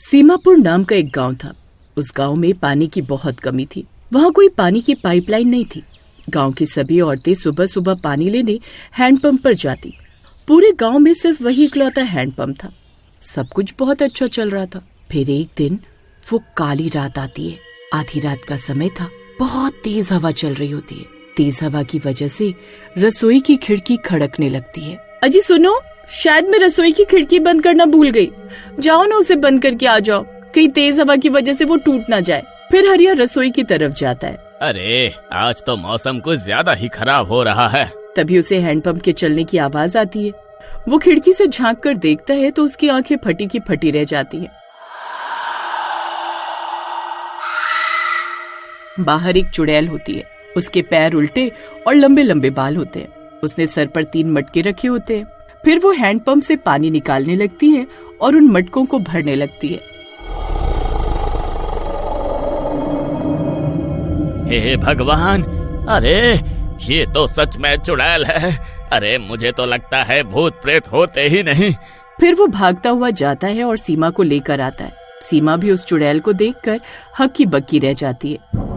सीमापुर नाम का एक गांव था। उस गांव में पानी की बहुत कमी थी। वहां कोई पानी की पाइपलाइन नहीं थी। गांव की सभी औरतें सुबह सुबह पानी लेने हैंडपंप पर जाती। पूरे गांव में सिर्फ वही इकलौता हैंडपंप था। सब कुछ बहुत अच्छा चल रहा था। फिर एक दिन वो काली रात आती है। आधी रात का समय था। बहुत तेज हवा चल रही होती है। तेज हवा की वजह से रसोई की खिड़की खड़कने लगती है। अजी सुनो, शायद मैं रसोई की खिड़की बंद करना भूल गई। जाओ ना, उसे बंद करके आ जाओ, कहीं तेज हवा की वजह से वो टूट ना जाए। फिर हरिया रसोई की तरफ जाता है। अरे आज तो मौसम कुछ ज्यादा ही खराब हो रहा है। तभी उसे हैंडपंप के चलने की आवाज आती है। वो खिड़की से झांक कर देखता है तो उसकी आंखें फटी की फटी रह जाती हैं। बाहर एक चुड़ैल होती है। उसके पैर उल्टे और लंबे लंबे बाल होते हैं। उसने सर पर 3 मटके रखे होते हैं। फिर वो हैंडपंप से पानी निकालने लगती है और उन मटकों को भरने लगती है। हे भगवान, अरे ये तो सच में चुड़ैल है। अरे मुझे तो लगता है भूत प्रेत होते ही नहीं। फिर वो भागता हुआ जाता है और सीमा को लेकर आता है। सीमा भी उस चुड़ैल को देखकर हक्की बक्की रह जाती है।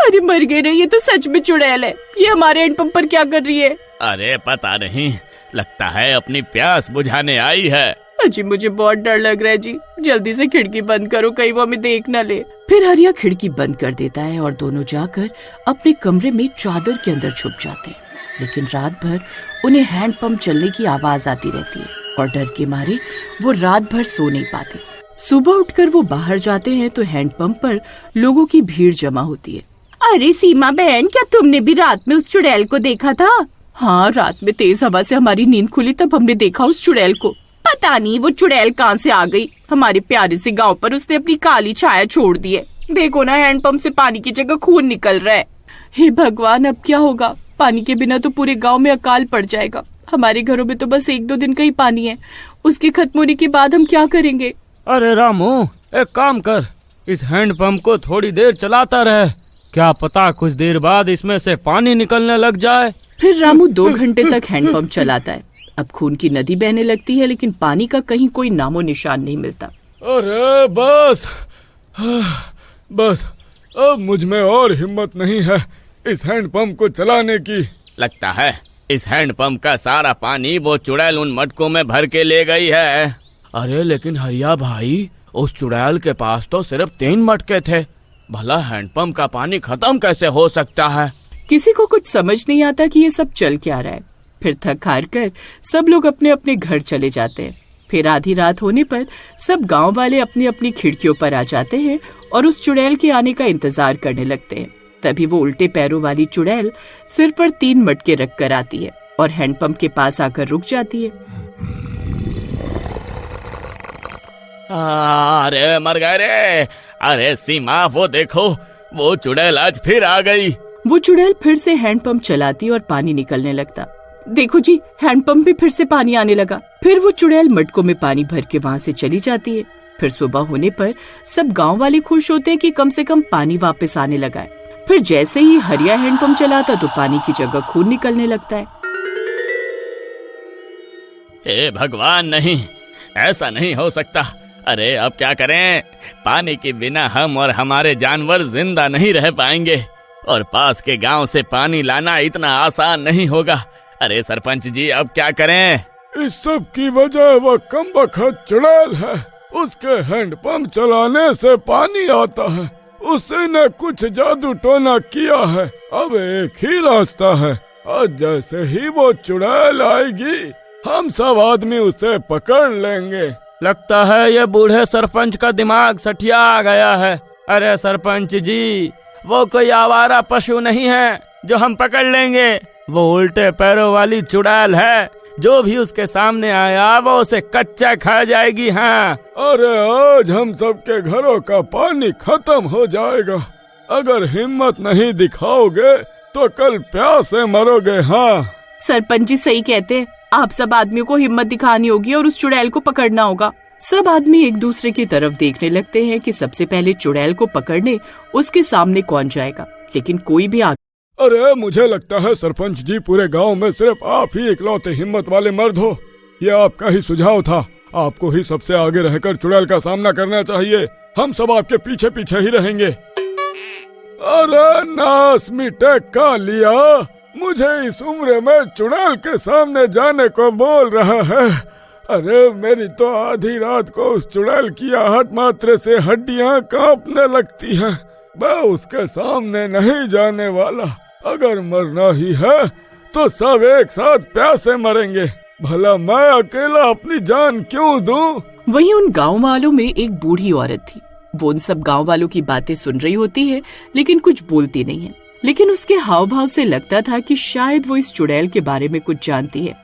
अरे मर गए रे, ये तो सच में चुड़ैल है। ये हमारे हैंडपंप पर क्या कर रही है? अरे पता नहीं, लगता है अपनी प्यास बुझाने आई है। अजी मुझे बहुत डर लग रहा है जी, जल्दी से खिड़की बंद करो, कहीं वो हमें देख न ले। फिर हरिया खिड़की बंद कर देता है और दोनों जाकर अपने कमरे में चादर के अंदर छुप जाते हैं। लेकिन रात भर उन्हें हैंडपंप चलने की आवाज आती रहती है और डर के मारे वो रात भर सो नहीं पाते। सुबह उठकर वो बाहर जाते हैं तो हैंडपंप पर लोगों की भीड़ जमा होती है। अरे सीमा बहन, क्या तुमने भी रात में उस चुड़ैल को देखा था? हाँ, रात में तेज हवा से हमारी नींद खुली तब हमने देखा उस चुड़ैल को। पता नहीं वो चुड़ैल कहाँ से आ गई। हमारे प्यारे से गांव पर उसने अपनी काली छाया छोड़ दी है। देखो ना, हैंडपंप से पानी की जगह खून निकल रहा है। हे भगवान, अब क्या होगा? पानी के बिना तो पूरे गांव में अकाल पड़ जाएगा। हमारे घरों में तो बस 1-2 दिन का ही पानी है। उसके खत्म होने के बाद हम क्या करेंगे? अरे रामू, एक काम कर, इस हैंडपंप को थोड़ी देर चलाता रहे। क्या पता कुछ देर बाद इसमें से पानी निकलने लग जाए। फिर रामू 2 घंटे तक हैंडपंप चलाता है। अब खून की नदी बहने लगती है, लेकिन पानी का कहीं कोई नामो निशान नहीं मिलता। अरे बस अब मुझ में और हिम्मत नहीं है इस हैंडपंप को चलाने की। लगता है इस हैंडपंप का सारा पानी वो चुड़ैल उन मटकों में भर के ले गई है। अरे लेकिन हरिया भाई, उस चुड़ैल के पास तो सिर्फ 3 मटके थे। भला हैंडपंप का पानी खत्म कैसे हो सकता है? किसी को कुछ समझ नहीं आता कि ये सब चल क्या रहा है। फिर थक हार कर सब लोग अपने अपने घर चले जाते हैं। फिर आधी रात होने पर सब गांव वाले अपनी अपनी खिड़कियों पर आ जाते हैं और उस चुड़ैल के आने का इंतजार करने लगते हैं। तभी वो उल्टे पैरों वाली चुड़ैल सिर पर 3 मटके रख कर आती है और हैंडपंप के पास आकर रुक जाती है। अरे मर गए रे। अरे सीमा, वो देखो, वो चुड़ैल आज फिर आ गई। वो चुड़ैल फिर से हैंडपंप चलाती और पानी निकलने लगता। देखो जी, हैंडपंप में फिर से पानी आने लगा। फिर वो चुड़ैल मटकों में पानी भर के वहाँ से चली जाती है। फिर सुबह होने पर सब गांव वाले खुश होते हैं कि कम से कम पानी वापस आने लगा है। फिर जैसे ही हरिया हैंडपंप चलाता तो पानी की जगह खून निकलने लगता है। हे भगवान, नहीं, ऐसा नहीं हो सकता। अरे अब क्या करें? पानी के बिना हम और हमारे जानवर जिंदा नहीं रह पाएंगे और पास के गांव से पानी लाना इतना आसान नहीं होगा। अरे सरपंच जी, अब क्या करें? इस सब की वजह वह कमबख्त चुड़ैल है। उसके हैंडपंप चलाने से पानी आता है। उसने कुछ जादू टोना किया है। अब एक ही रास्ता है, और जैसे ही वो चुड़ैल आएगी हम सब आदमी उसे पकड़ लेंगे। लगता है ये बूढ़े सरपंच का दिमाग सठिया गया है। अरे सरपंच जी, वो कोई आवारा पशु नहीं है जो हम पकड़ लेंगे। वो उल्टे पैरों वाली चुड़ैल है। जो भी उसके सामने आया वो उसे कच्चा खा जाएगी। हाँ, अरे आज हम सबके घरों का पानी खत्म हो जाएगा। अगर हिम्मत नहीं दिखाओगे तो कल प्यास से मरोगे। हाँ, सरपंच जी सही कहते हैं। आप सब आदमियों को हिम्मत दिखानी होगी और उस चुड़ैल को पकड़ना होगा। सब आदमी एक दूसरे की तरफ देखने लगते हैं कि सबसे पहले चुड़ैल को पकड़ने उसके सामने कौन जाएगा, लेकिन कोई भी आगे। अरे मुझे लगता है सरपंच जी, पूरे गांव में सिर्फ आप ही इकलौते हिम्मत वाले मर्द हो। ये आपका ही सुझाव था। आपको ही सबसे आगे रहकर चुड़ैल का सामना करना चाहिए। हम सब आपके पीछे पीछे ही रहेंगे। अरे नास मिटे कालिया, मुझे इस उम्र में चुड़ैल के सामने जाने को बोल रहा है। अरे मेरी तो आधी रात को उस चुड़ैल की आहट मात्र से हड्डियां कांपने लगती हैं। मैं उसके सामने नहीं जाने वाला। अगर मरना ही है तो सब एक साथ प्यासे मरेंगे। भला मैं अकेला अपनी जान क्यों दूं? वहीं उन गांव वालों में एक बूढ़ी औरत थी। वो उन सब गांव वालों की बातें सुन रही होती है, लेकिन कुछ बोलती नहीं है। लेकिन उसके हाव भाव से लगता था कि शायद वो इस चुड़ैल के बारे में कुछ जानती है।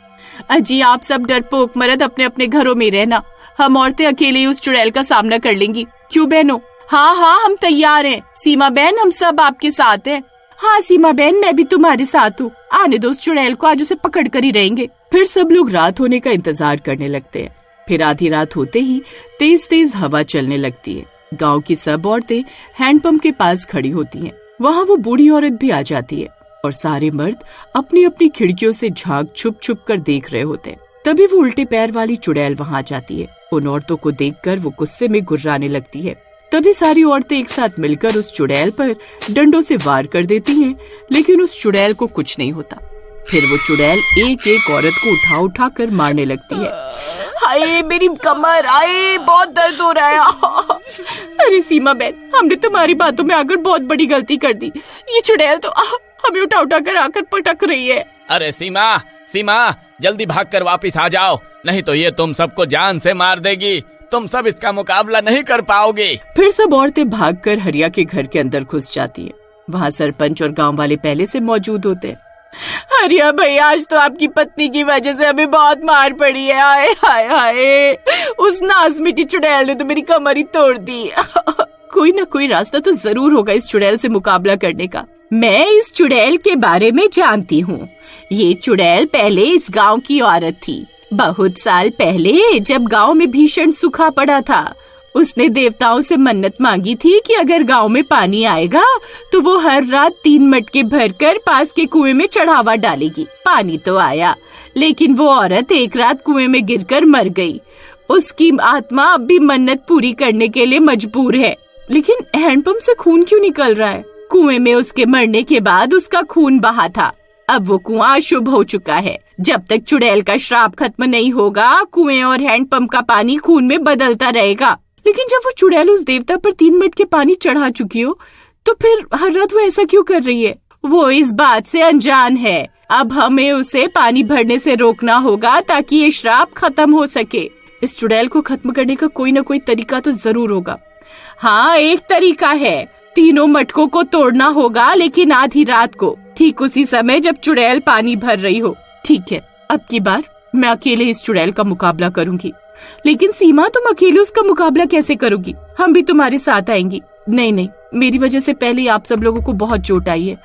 अजी आप सब डरपोक मर्द अपने अपने घरों में रहना, हम औरतें अकेले ही उस चुड़ैल का सामना कर लेंगी। क्यों बहनों? हाँ हाँ हम तैयार हैं। सीमा बहन हम सब आपके साथ हैं। हाँ सीमा बहन मैं भी तुम्हारे साथ हूँ। आने दो उस चुड़ैल को, आज उसे पकड़ कर ही रहेंगे। फिर सब लोग रात होने का इंतजार करने लगते हैं। फिर आधी रात होते ही तेज तेज हवा चलने लगती है। गांव की सब औरतें हैंडपंप के पास खड़ी होती हैं। वहाँ वो बूढ़ी औरत भी आ जाती है और सारे मर्द अपनी अपनी खिड़कियों से झांक छुप छुप कर देख रहे होते हैं। तभी वो उल्टे पैर वाली चुड़ैल वहाँ आ जाती है। उन औरतों को देखकर वो गुस्से में गुर्राने लगती है। तभी सारी औरतें एक साथ मिलकर उस चुड़ैल पर डंडों से वार कर देती हैं, लेकिन उस चुड़ैल को कुछ नहीं होता। फिर वो चुड़ैल एक एक औरत को उठा उठा कर मारने लगती है। हाय मेरी कमर, आए बहुत दर्द हो रहा है। अरे सीमा बहन हमने तुम्हारी बातों में आकर बहुत बड़ी गलती कर दी। ये चुड़ैल तो हमें उठा उठा कर आकर पटक रही है। अरे सीमा सीमा जल्दी भागकर वापिस आ जाओ, नहीं तो ये तुम सबको जान से मार देगी। तुम सब इसका मुकाबला नहीं कर पाओगे। फिर सब औरतें भागकर हरिया के घर के अंदर घुस जाती हैं। वहाँ सरपंच और गांव वाले पहले से मौजूद होते हैं। हरिया भाई आज तो आपकी पत्नी की वजह से हमें बहुत मार पड़ी है। हाय हाय हाय, उस नास मिट्टी चुड़ैल ने तो मेरी कमर ही तोड़ दी। कोई ना कोई रास्ता तो जरूर होगा इस चुड़ैल से मुकाबला करने का। मैं इस चुड़ैल के बारे में जानती हूँ। ये चुड़ैल पहले इस गांव की औरत थी। बहुत साल पहले जब गांव में भीषण सूखा पड़ा था, उसने देवताओं से मन्नत मांगी थी कि अगर गांव में पानी आएगा तो वो हर रात 3 मटके भरकर पास के कुएं में चढ़ावा डालेगी। पानी तो आया, लेकिन वो औरत एक रात कुएं में गिरकर मर गई। उसकी आत्मा अब भी मन्नत पूरी करने के लिए मजबूर है। लेकिन हैंडपंप से खून क्यों निकल रहा है? कुएं में उसके मरने के बाद उसका खून बहा था। अब वो कुआं अशुभ हो चुका है। जब तक चुड़ैल का श्राप खत्म नहीं होगा, कुएं और हैंडपंप का पानी खून में बदलता रहेगा। लेकिन जब वो चुड़ैल उस देवता पर 3 मटके पानी चढ़ा चुकी हो, तो फिर हर रात वो ऐसा क्यों कर रही है? वो इस बात से अनजान है। अब हमें उसे पानी भरने से रोकना होगा ताकि ये श्राप खत्म हो सके। इस चुड़ैल को खत्म करने का कोई न कोई तरीका तो जरूर होगा। हाँ एक तरीका है, 3 मटकों को तोड़ना होगा, लेकिन आधी रात को, ठीक उसी समय जब चुड़ैल पानी भर रही हो। ठीक है, अब की बार मैं अकेले इस चुड़ैल का मुकाबला करूंगी। लेकिन सीमा तुम अकेले उसका मुकाबला कैसे करोगी? हम भी तुम्हारे साथ आएंगी। नहीं नहीं, मेरी वजह से पहले आप सब लोगों को बहुत चोट आई है।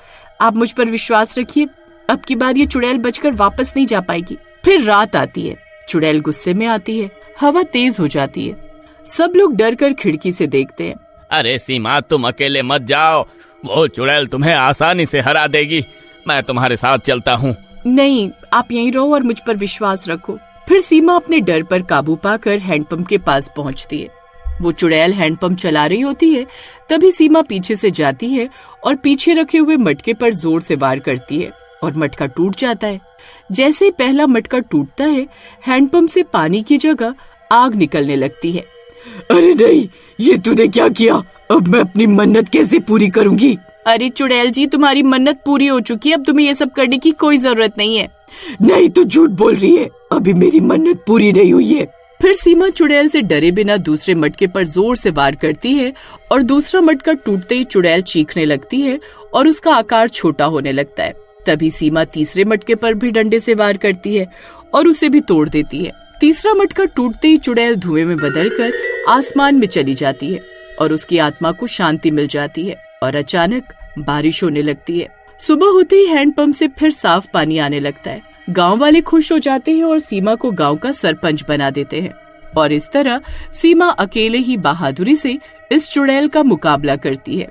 आप मुझ पर विश्वास रखिए, अब की बार ये चुड़ैल बचकर वापस नहीं जा पाएगी। फिर रात आती है। चुड़ैल गुस्से में आती है। हवा तेज हो जाती है। सब लोग डर कर खिड़की से देखते हैं। अरे सीमा तुम अकेले मत जाओ, वो चुड़ैल तुम्हें आसानी से हरा देगी। मैं तुम्हारे साथ चलता हूँ। नहीं, आप यहीं रहो और मुझ पर विश्वास रखो। फिर सीमा अपने डर पर काबू पाकर हैंडपंप के पास पहुँचती है। वो चुड़ैल हैंडपंप चला रही होती है। तभी सीमा पीछे से जाती है और पीछे रखे हुए मटके पर जोर से वार करती है और मटका टूट जाता है। जैसे ही पहला मटका टूटता है, हैंडपंप से पानी की जगह आग निकलने लगती है। अरे नहीं, ये तूने क्या किया? अब मैं अपनी मन्नत कैसे पूरी करूंगी? अरे चुड़ैल जी, तुम्हारी मन्नत पूरी हो चुकी है, अब तुम्हें ये सब करने की कोई जरूरत नहीं है। नहीं, तू झूठ बोल रही है, अभी मेरी मन्नत पूरी नहीं हुई है। फिर सीमा चुड़ैल से डरे बिना दूसरे मटके पर जोर से वार करती है और दूसरा मटका टूटते ही चुड़ैल चीखने लगती है और उसका आकार छोटा होने लगता है। तभी सीमा तीसरे मटके पर भी डंडे से वार करती है और उसे भी तोड़ देती है। तीसरा मटका टूटते ही चुड़ैल धुएं में बदलकर आसमान में चली जाती है और उसकी आत्मा को शांति मिल जाती है और अचानक बारिश होने लगती है। सुबह होते ही हैंडपंप से फिर साफ पानी आने लगता है। गांव वाले खुश हो जाते हैं और सीमा को गांव का सरपंच बना देते हैं और इस तरह सीमा अकेले ही बहादुरी से इस चुड़ैल का मुकाबला करती है।